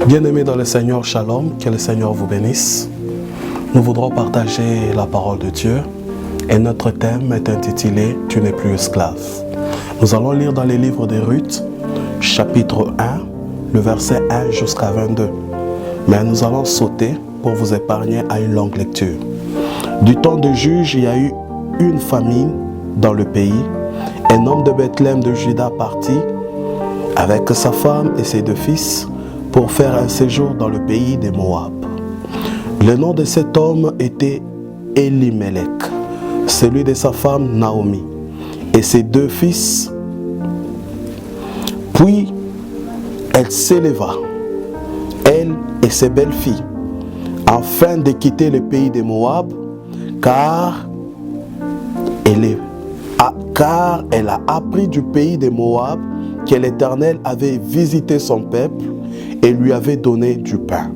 Bien-aimés dans le Seigneur, Shalom, que le Seigneur vous bénisse. Nous voudrons partager la parole de Dieu et notre thème est intitulé « Tu n'es plus esclave ». Nous allons lire dans les livres de Ruth, chapitre 1, le verset 1 jusqu'à 22. Mais nous allons sauter pour vous épargner à une longue lecture. Du temps de Juge, il y a eu une famine dans le pays. Un homme de Bethléem de Juda partit avec sa femme et ses deux fils pour faire un séjour dans le pays des Moab. Le nom de cet homme était Elimelech, celui de sa femme Naomi, et ses deux fils. Puis elle s'éleva, elle et ses belles-filles, afin de quitter le pays des Moab, car elle a appris du pays des Moab que l'Éternel avait visité son peuple et lui avait donné du pain.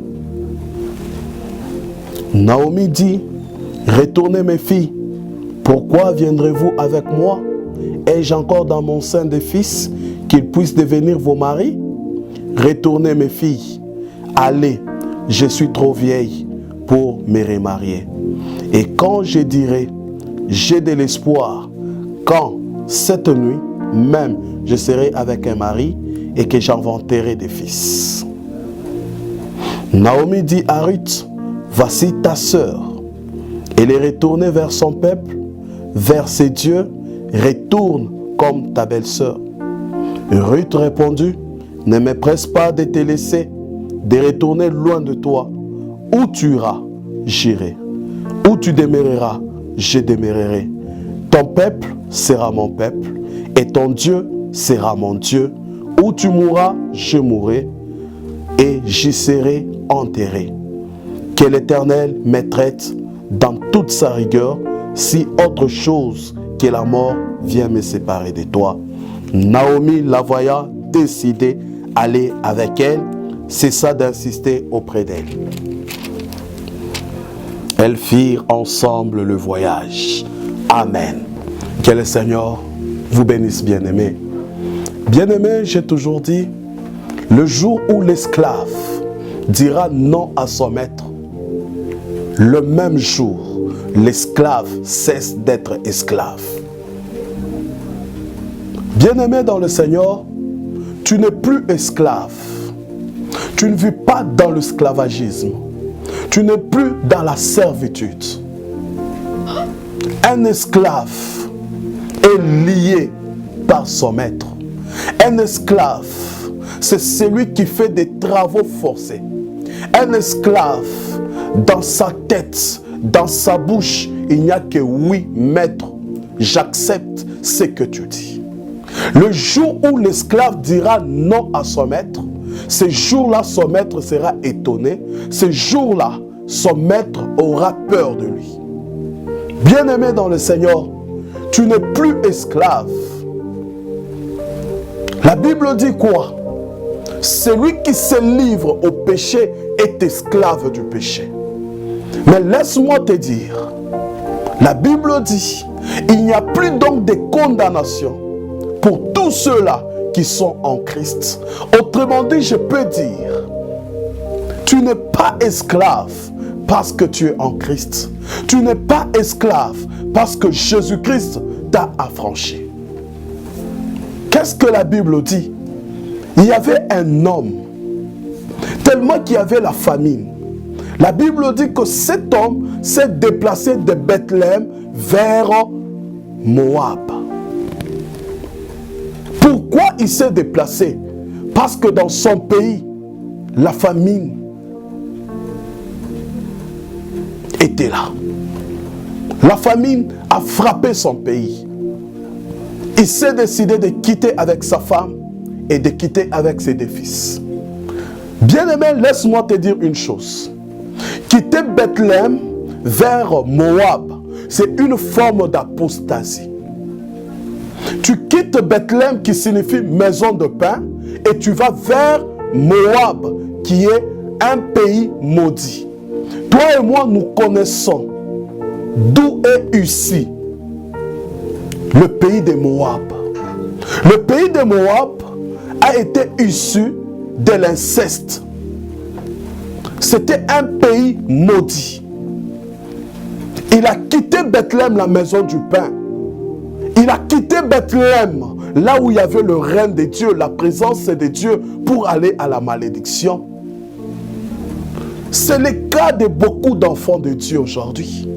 Naomi dit, « Retournez mes filles, pourquoi viendrez-vous avec moi? Ai-je encore dans mon sein des fils qu'ils puissent devenir vos maris? Retournez mes filles, allez, je suis trop vieille pour me remarier. Et quand je dirai, j'ai de l'espoir, quand cette nuit même je serai avec un mari et que j'inventerai des fils. » Naomi dit à Ruth, « Voici ta sœur. » Elle est retournée vers son peuple, vers ses dieux, retourne comme ta belle-sœur. Ruth répondit, « Ne me presse pas de te laisser, de retourner loin de toi. Où tu iras, j'irai. Où tu demeureras, je demeurerai. Ton peuple sera mon peuple, et ton Dieu sera mon Dieu. Où tu mourras, je mourrai, et j'y serai enterré. Que l'Éternel me traite dans toute sa rigueur, si autre chose que la mort vient me séparer de toi. » Naomi, la voyant décider aller avec elle, cessa d'insister auprès d'elle. Elles firent ensemble le voyage. Amen. Que le Seigneur vous bénisse, bien-aimés. Bien-aimés, j'ai toujours dit, le jour où l'esclave dira non à son maître, le même jour, l'esclave cesse d'être esclave. Bien-aimé dans le Seigneur, tu n'es plus esclave. Tu ne vis pas dans l'esclavagisme. Tu n'es plus dans la servitude. Un esclave est lié par son maître. Un esclave, c'est celui qui fait des travaux forcés. Un esclave, dans sa tête, dans sa bouche, il n'y a que oui, maître, j'accepte ce que tu dis. Le jour où l'esclave dira non à son maître, ce jour-là, son maître sera étonné. Ce jour-là, son maître aura peur de lui. Bien-aimé dans le Seigneur, tu n'es plus esclave. La Bible dit quoi? Celui qui se livre au péché est esclave du péché. Mais laisse-moi te dire, la Bible dit, il n'y a plus donc de condamnation pour tous ceux-là qui sont en Christ. Autrement dit, je peux dire, tu n'es pas esclave parce que tu es en Christ. Tu n'es pas esclave parce que Jésus-Christ t'a affranchi. Qu'est-ce que la Bible dit? Il y avait un homme, tellement qu'il y avait la famine. La Bible dit que cet homme s'est déplacé de Bethléem vers Moab. Pourquoi il s'est déplacé? Parce que dans son pays, la famine était là. La famine a frappé son pays. Il s'est décidé de quitter avec sa femme et de quitter avec ses deux fils. Bien-aimé, laisse-moi te dire une chose. Quitter Bethléem vers Moab, c'est une forme d'apostasie. Tu quittes Bethléem qui signifie maison de pain et tu vas vers Moab qui est un pays maudit. Toi et moi, nous connaissons d'où est issu le pays de Moab. Le pays de Moab a été issu de l'inceste. C'était un pays maudit. Il a quitté Bethléem, la maison du pain. Il a quitté Bethléem, là où il y avait le règne de Dieu, la présence de Dieu, pour aller à la malédiction. C'est le cas de beaucoup d'enfants de Dieu aujourd'hui.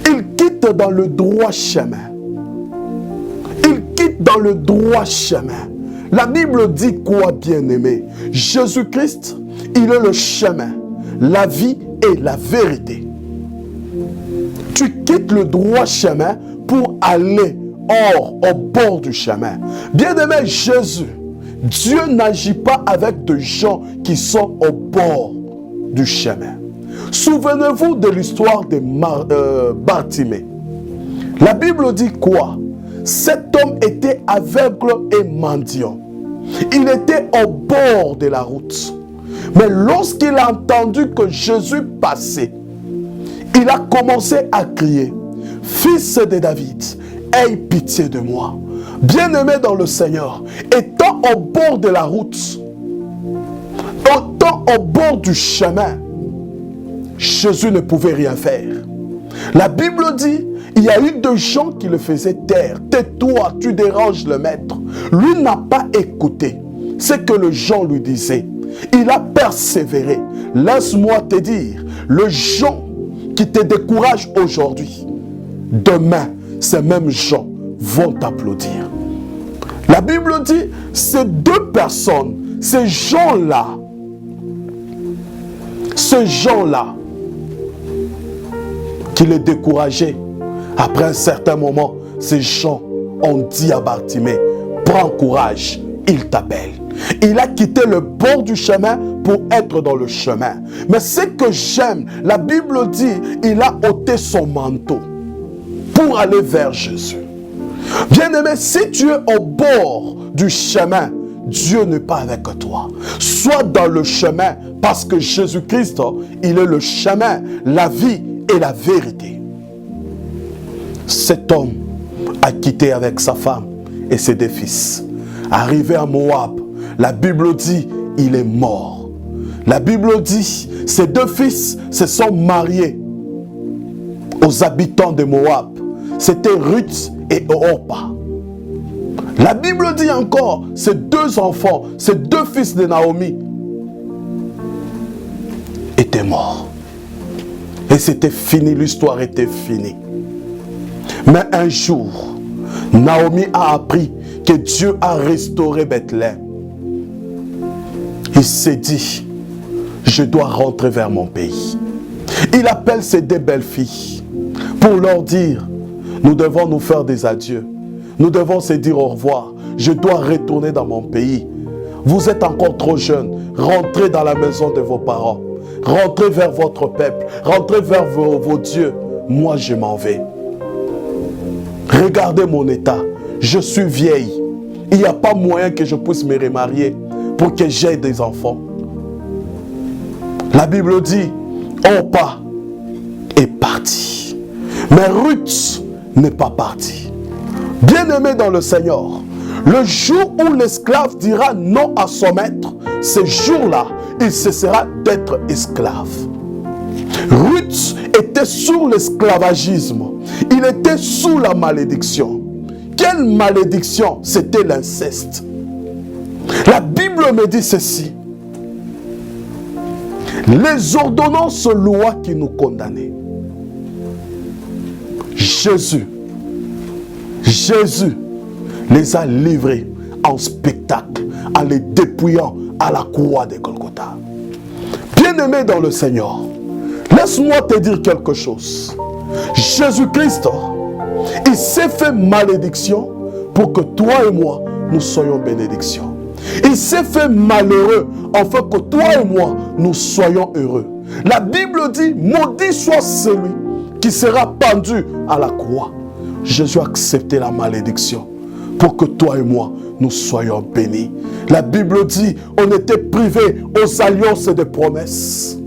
Ils quittent dans le droit chemin. Ils quittent dans le droit chemin. La Bible dit quoi, bien-aimé? Jésus-Christ, il est le chemin, la vie et la vérité. Tu quittes le droit chemin pour aller au bord du chemin. Bien-aimé, Jésus, Dieu n'agit pas avec des gens qui sont au bord du chemin. Souvenez-vous de l'histoire de Bartimée. La Bible dit quoi? Cet homme était aveugle et mendiant. Il était au bord de la route. Mais lorsqu'il a entendu que Jésus passait, il a commencé à crier, « Fils de David, aie pitié de moi. » Bien-aimé dans le Seigneur, étant au bord de la route, étant au bord du chemin, Jésus ne pouvait rien faire. La Bible dit, il y a eu des gens qui le faisaient taire. « Tais-toi, tu déranges le maître. » Lui n'a pas écouté ce que les gens lui disaient. Il a persévéré. Laisse-moi te dire, les gens qui te découragent aujourd'hui, demain, ces mêmes gens vont t'applaudir. La Bible dit, ces deux personnes, ces gens-là, qui les décourageaient, après un certain moment, ces gens ont dit à Bartimée, prends courage, il t'appelle. Il a quitté le bord du chemin pour être dans le chemin. Mais ce que j'aime, la Bible dit, il a ôté son manteau pour aller vers Jésus. Bien-aimé, si tu es au bord du chemin, Dieu n'est pas avec toi. Sois dans le chemin parce que Jésus-Christ, il est le chemin, la vie et la vérité. Cet homme a quitté avec sa femme et ses deux fils. Arrivé à Moab, la Bible dit, il est mort. La Bible dit, ses deux fils se sont mariés aux habitants de Moab. C'était Ruth et Orpa. La Bible dit encore, ces deux enfants, ces deux fils de Naomi, étaient morts. Et c'était fini, l'histoire était finie. Mais un jour, Naomi a appris que Dieu a restauré Bethléem. Il s'est dit, je dois rentrer vers mon pays. Il appelle ses deux belles filles pour leur dire, nous devons nous faire des adieux. Nous devons se dire au revoir. Je dois retourner dans mon pays. Vous êtes encore trop jeunes. Rentrez dans la maison de vos parents. Rentrez vers votre peuple. Rentrez vers vos dieux. Moi, je m'en vais. Regardez mon état. Je suis vieille. Il n'y a pas moyen que je puisse me remarier pour que j'aie des enfants. La Bible dit, Orpa est parti. Mais Ruth n'est pas partie. Bien-aimé dans le Seigneur, le jour où l'esclave dira non à son maître, ce jour-là, il cessera d'être esclave. Ruth était sous l'esclavagisme. Il était sous la malédiction. Quelle malédiction? C'était l'inceste. La Bible me dit ceci. Les ordonnances lois qui nous condamnaient. Jésus les a livrés en spectacle en les dépouillant à la croix de Golgotha. Bien-aimé dans le Seigneur, laisse-moi te dire quelque chose. Jésus-Christ, il s'est fait malédiction pour que toi et moi, nous soyons bénédiction. Il s'est fait malheureux afin que toi et moi, nous soyons heureux. La Bible dit, maudit soit celui qui sera pendu à la croix. Jésus a accepté la malédiction pour que toi et moi, nous soyons bénis. La Bible dit, on était privés aux alliances et des promesses.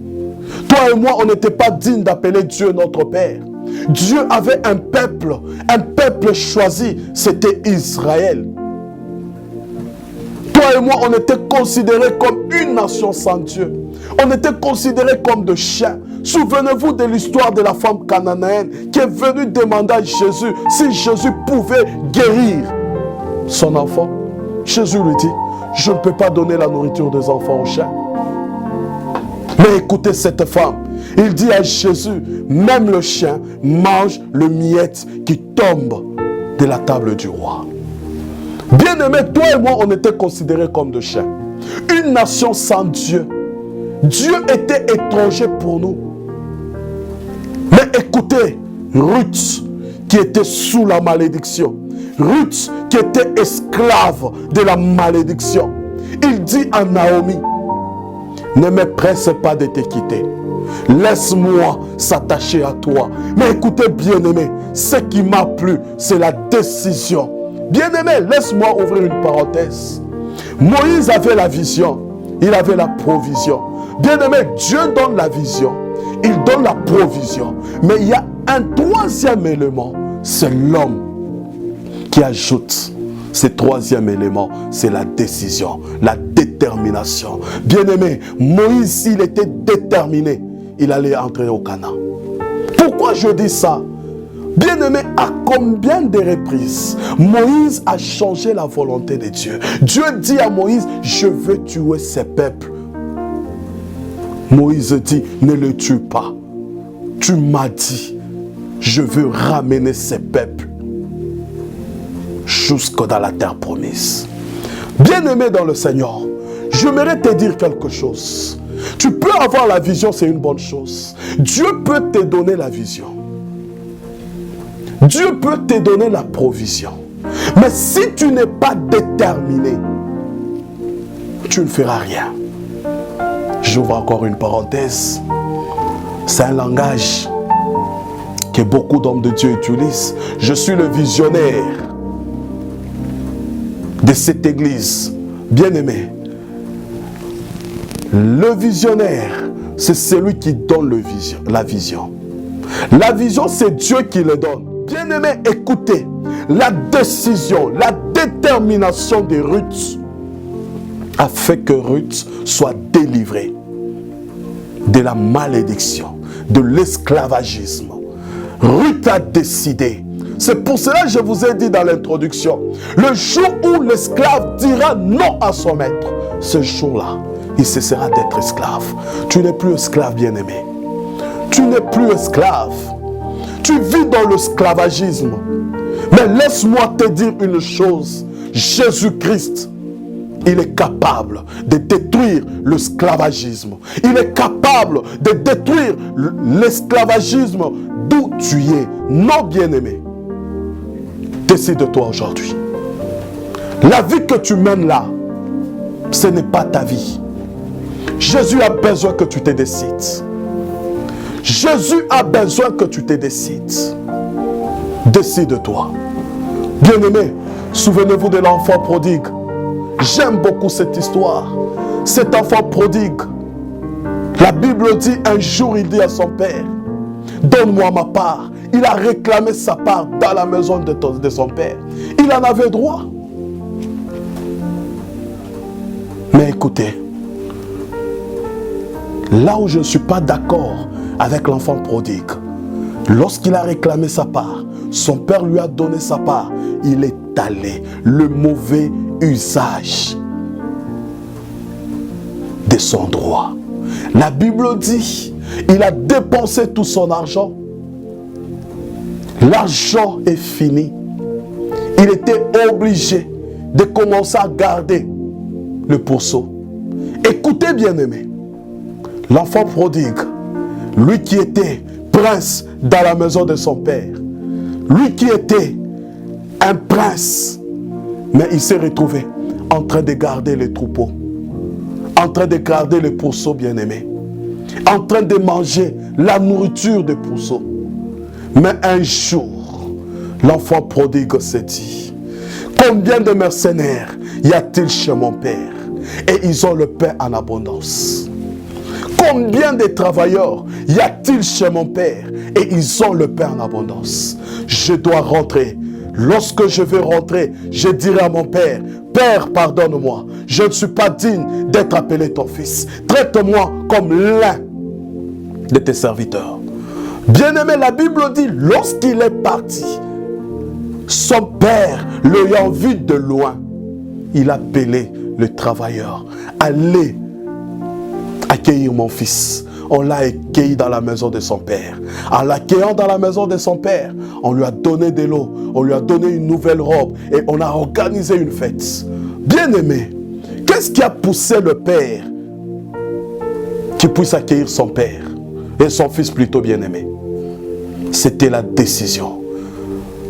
Toi et moi, on n'était pas dignes d'appeler Dieu notre Père. Dieu avait un peuple choisi, c'était Israël. toi et moi, on était considérés comme une nation sans Dieu. On était considérés comme des chiens. Souvenez-vous de l'histoire de la femme cananéenne qui est venue demander à Jésus si Jésus pouvait guérir son enfant. Jésus lui dit, je ne peux pas donner la nourriture des enfants aux chiens. Mais écoutez cette femme. Il dit à Jésus, même le chien mange le miette qui tombe de la table du roi. Bien-aimé, toi et moi, on était considérés comme des chiens. Une nation sans Dieu. Dieu était étranger pour nous. Mais écoutez, Ruth, qui était sous la malédiction. Ruth, qui était esclave de la malédiction. Il dit à Naomi, ne me presse pas de te quitter. Laisse-moi s'attacher à toi. Mais écoutez, bien-aimé, ce qui m'a plu, c'est la décision. Bien-aimé, laisse-moi ouvrir une parenthèse. Moïse avait la vision, il avait la provision. Bien-aimé, Dieu donne la vision, il donne la provision. Mais il y a un troisième élément, c'est l'homme qui ajoute. Ce troisième élément, c'est la décision, la détermination. Bien-aimé, Moïse, s'il était déterminé, il allait entrer au Canaan. Pourquoi je dis ça? Bien-aimé, à combien de reprises Moïse a changé la volonté de Dieu? Dieu dit à Moïse, je veux tuer ces peuples. Moïse dit, ne le tue pas. Tu m'as dit, je veux ramener ces peuples jusque dans la terre promise. Bien-aimé dans le Seigneur, j'aimerais te dire quelque chose. Tu peux avoir la vision, c'est une bonne chose. Dieu peut te donner la vision. Dieu peut te donner la provision. Mais si tu n'es pas déterminé, tu ne feras rien. J'ouvre encore une parenthèse. C'est un langage que beaucoup d'hommes de Dieu utilisent. Je suis le visionnaire de cette église. Bien-aimé, le visionnaire, c'est celui qui donne la vision. La vision, c'est Dieu qui le donne. Bien-aimé, écoutez, la décision, la détermination de Ruth a fait que Ruth soit délivrée de la malédiction, de l'esclavagisme. Ruth a décidé. C'est pour cela que je vous ai dit dans l'introduction, le jour où l'esclave dira non à son maître, ce jour-là, il cessera d'être esclave. Tu n'es plus esclave, bien-aimé. Tu n'es plus esclave. Tu vis dans l'esclavagisme. Mais laisse-moi te dire une chose. Jésus-Christ, il est capable de détruire l'esclavagisme. Il est capable de détruire l'esclavagisme d'où tu es. Non, bien-aimé. Décide-toi aujourd'hui. La vie que tu mènes là, ce n'est pas ta vie. Jésus a besoin que tu te décides. Jésus a besoin que tu te décides. Décide-toi. Bien-aimé, souvenez-vous de l'enfant prodigue. J'aime beaucoup cette histoire. Cet enfant prodigue, la Bible dit, un jour il dit à son père, donne-moi ma part. Il a réclamé sa part dans la maison de son père. Il en avait droit. Mais écoutez, là où je ne suis pas d'accord avec l'enfant prodigue, lorsqu'il a réclamé sa part, son père lui a donné sa part, il est allé, le mauvais usage de son droit. La Bible dit, il a dépensé tout son argent. L'argent est fini. Il était obligé de commencer à garder le pourceau. Écoutez, bien-aimé, l'enfant prodigue, lui qui était prince dans la maison de son père, lui qui était un prince, mais il s'est retrouvé en train de garder les troupeaux, en train de garder les pourceaux, bien-aimé, en train de manger la nourriture des pourceaux. Mais un jour, l'enfant prodigue s'est dit, combien de mercenaires y a-t-il chez mon père? Et ils ont le pain en abondance. Combien de travailleurs y a-t-il chez mon père? Et ils ont le pain en abondance. Je dois rentrer. Lorsque je vais rentrer, je dirai à mon père, Père, pardonne-moi. je ne suis pas digne d'être appelé ton fils. Traite-moi comme l'un de tes serviteurs. Bien-aimé, la Bible dit, lorsqu'il est parti, son père, l'ayant vu de loin, il a appelé le travailleur. Allez accueillir mon fils. On l'a accueilli dans la maison de son père. En l'accueillant dans la maison de son père, on lui a donné de l'eau, on lui a donné une nouvelle robe et on a organisé une fête. Bien-aimé, qu'est-ce qui a poussé le père qui puisse accueillir son père et son fils plutôt bien-aimé? C'était la décision.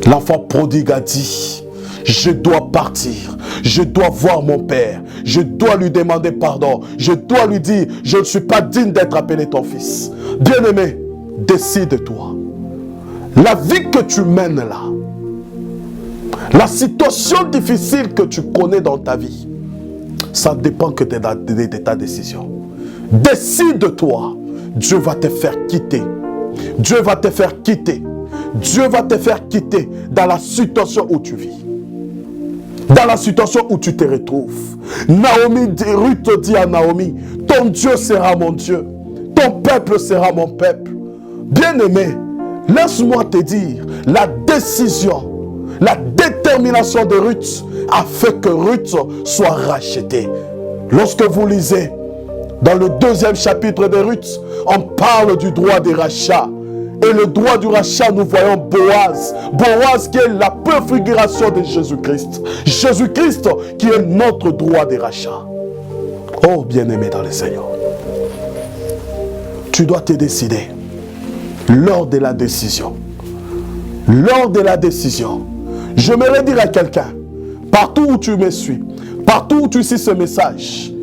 L'enfant prodigue a dit, je dois partir, je dois voir mon père, je dois lui demander pardon, je dois lui dire, je ne suis pas digne d'être appelé ton fils. Bien-aimé, décide-toi. La vie que tu mènes là, la situation difficile que tu connais dans ta vie, ça dépend que de ta décision. Décide-toi, Dieu va te faire quitter. Dieu va te faire quitter. Dieu va te faire quitter dans la situation où tu vis. Dans la situation où tu te retrouves. Ruth dit à Naomi, ton Dieu sera mon Dieu. Ton peuple sera mon peuple. Bien-aimé, laisse-moi te dire, la décision, la détermination de Ruth a fait que Ruth soit rachetée. Lorsque vous lisez dans le 2e chapitre de Ruth, on parle du droit des rachats. Et le droit du rachat, nous voyons Boaz. Boaz qui est la préfiguration de Jésus-Christ. Jésus-Christ qui est notre droit des rachats. Oh, bien-aimé dans le Seigneur. Tu dois te décider. Lors de la décision. Lors de la décision. J'aimerais dire à quelqu'un, partout où tu me suis, partout où tu suis ce message,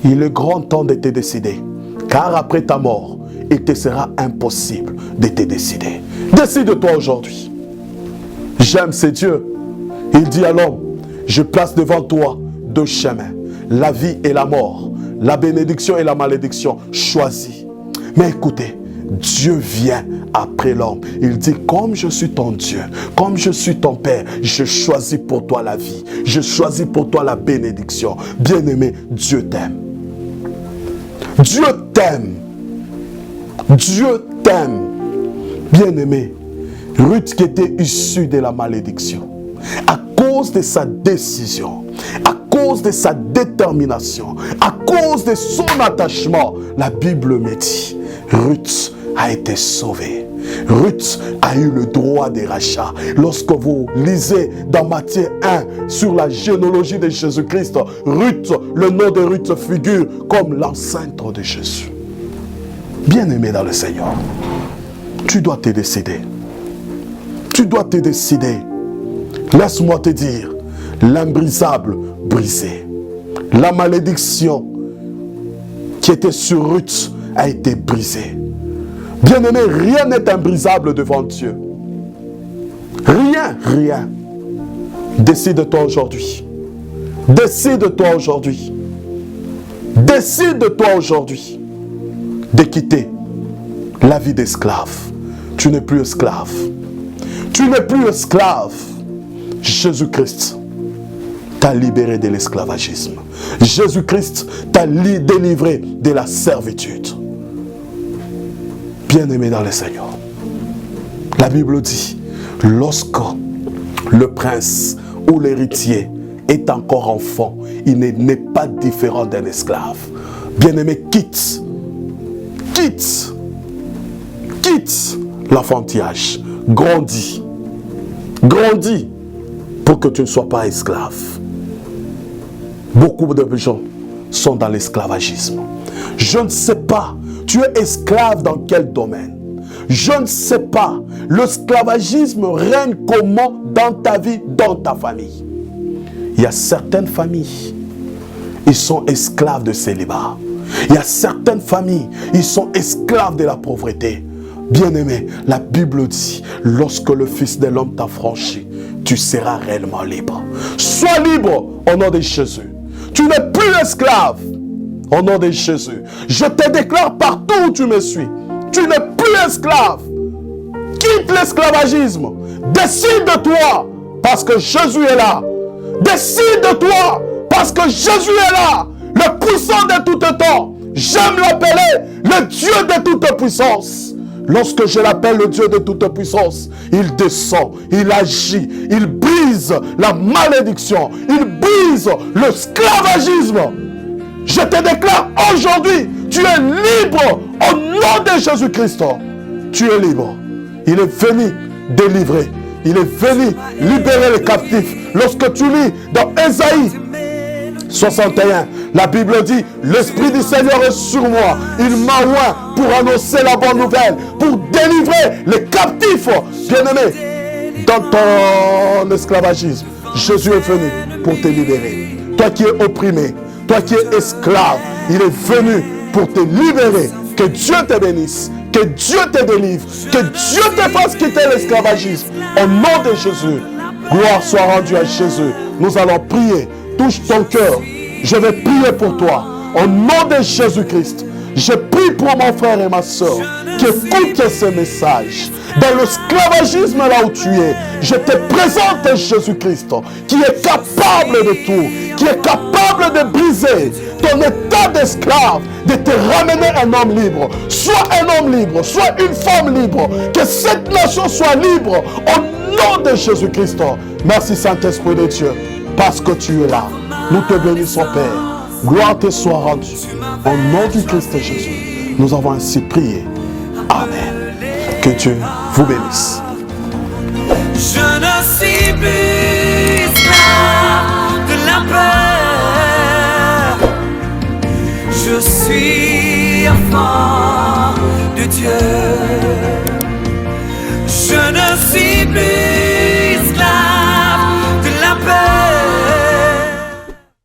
il est grand temps de te décider. Car après ta mort, il te sera impossible de te décider. Décide-toi aujourd'hui. J'aime ce Dieu. Il dit à l'homme, je place devant toi 2 chemins, la vie et la mort, la bénédiction et la malédiction. Choisis. Mais écoutez, Dieu vient après l'homme. Il dit, comme je suis ton Dieu, comme je suis ton Père, je choisis pour toi la vie. Je choisis pour toi la bénédiction. Bien-aimé, Dieu t'aime. Dieu t'aime. Dieu t'aime. Bien-aimé, Ruth qui était issue de la malédiction, à cause de sa décision, à cause de sa détermination, à cause de son attachement, la Bible me dit, Ruth a été sauvée. Ruth a eu le droit des rachats. Lorsque vous lisez dans Matthieu 1 sur la généalogie de Jésus-Christ, Ruth, le nom de Ruth figure comme l'ancêtre de Jésus. Bien-aimé dans le Seigneur, tu dois te décider. Tu dois te décider. Laisse-moi te dire, l'imbrisable brisé. La malédiction qui était sur Ruth a été brisée. Bien-aimé, rien n'est imbrisable devant Dieu. Rien, rien. Décide-toi aujourd'hui. Décide-toi aujourd'hui. Décide-toi aujourd'hui de quitter la vie d'esclave. Tu n'es plus esclave. Tu n'es plus esclave. Jésus-Christ t'a libéré de l'esclavagisme. Jésus-Christ t'a délivré de la servitude. Bien-aimé dans le Seigneur, la Bible dit, lorsque le prince ou l'héritier est encore enfant, il n'est pas différent d'un esclave. Bien-aimé, quitte l'enfantillage, grandis pour que tu ne sois pas esclave. Beaucoup de gens sont dans l'esclavagisme. Je ne sais pas, tu es esclave dans quel domaine? Je ne sais pas, l'esclavagisme règne comment dans ta vie, dans ta famille? Il y a certaines familles, ils sont esclaves de célibat. Il y a certaines familles, ils sont esclaves de la pauvreté. Bien-aimé, la Bible dit, lorsque le Fils de l'homme t'a franchi, tu seras réellement libre. Sois libre au nom de Jésus. Tu n'es plus esclave au nom de Jésus. Je te déclare partout où tu me suis, tu n'es plus esclave. Quitte l'esclavagisme. Décide-toi parce que Jésus est là. Décide-toi Parce que Jésus est là, le puissant de tout temps. J'aime l'appeler le Dieu de toute puissance. Lorsque je l'appelle le Dieu de toute puissance, il descend, il agit, il brise la malédiction, il brise l'esclavagisme. Je te déclare aujourd'hui, tu es libre au nom de Jésus-Christ. Tu es libre. Il est venu délivrer. Il est venu libérer les captifs. Lorsque tu lis dans Ésaïe 61, la Bible dit, l'Esprit du Seigneur est sur moi. Il m'a oint pour annoncer la bonne nouvelle, pour délivrer les captifs. Bien-aimé, dans ton esclavagisme, Jésus est venu pour te libérer. Toi qui es opprimé, toi qui es esclave, il est venu pour te libérer. Que Dieu te bénisse, que Dieu te délivre, que Dieu te fasse quitter l'esclavagisme. Au nom de Jésus, gloire soit rendue à Jésus. Nous allons prier. Touche ton cœur. Je vais prier pour toi. Au nom de Jésus-Christ, je prie pour mon frère et ma soeur qui écoutent ce message. Dans l'esclavagisme là où tu es, je te présente Jésus-Christ qui est capable de tout, qui est capable de briser ton état d'esclave, de te ramener un homme libre. Sois un homme libre, sois une femme libre. Que cette nation soit libre au nom de Jésus-Christ. Merci Saint-Esprit de Dieu, parce que tu es là. Nous te bénissons, Père. Gloire te soit rendue. Au nom du Christ Jésus, nous avons ainsi prié. Amen. Que Dieu vous bénisse. Je ne suis plus esclave de la peur. Je suis enfant de Dieu.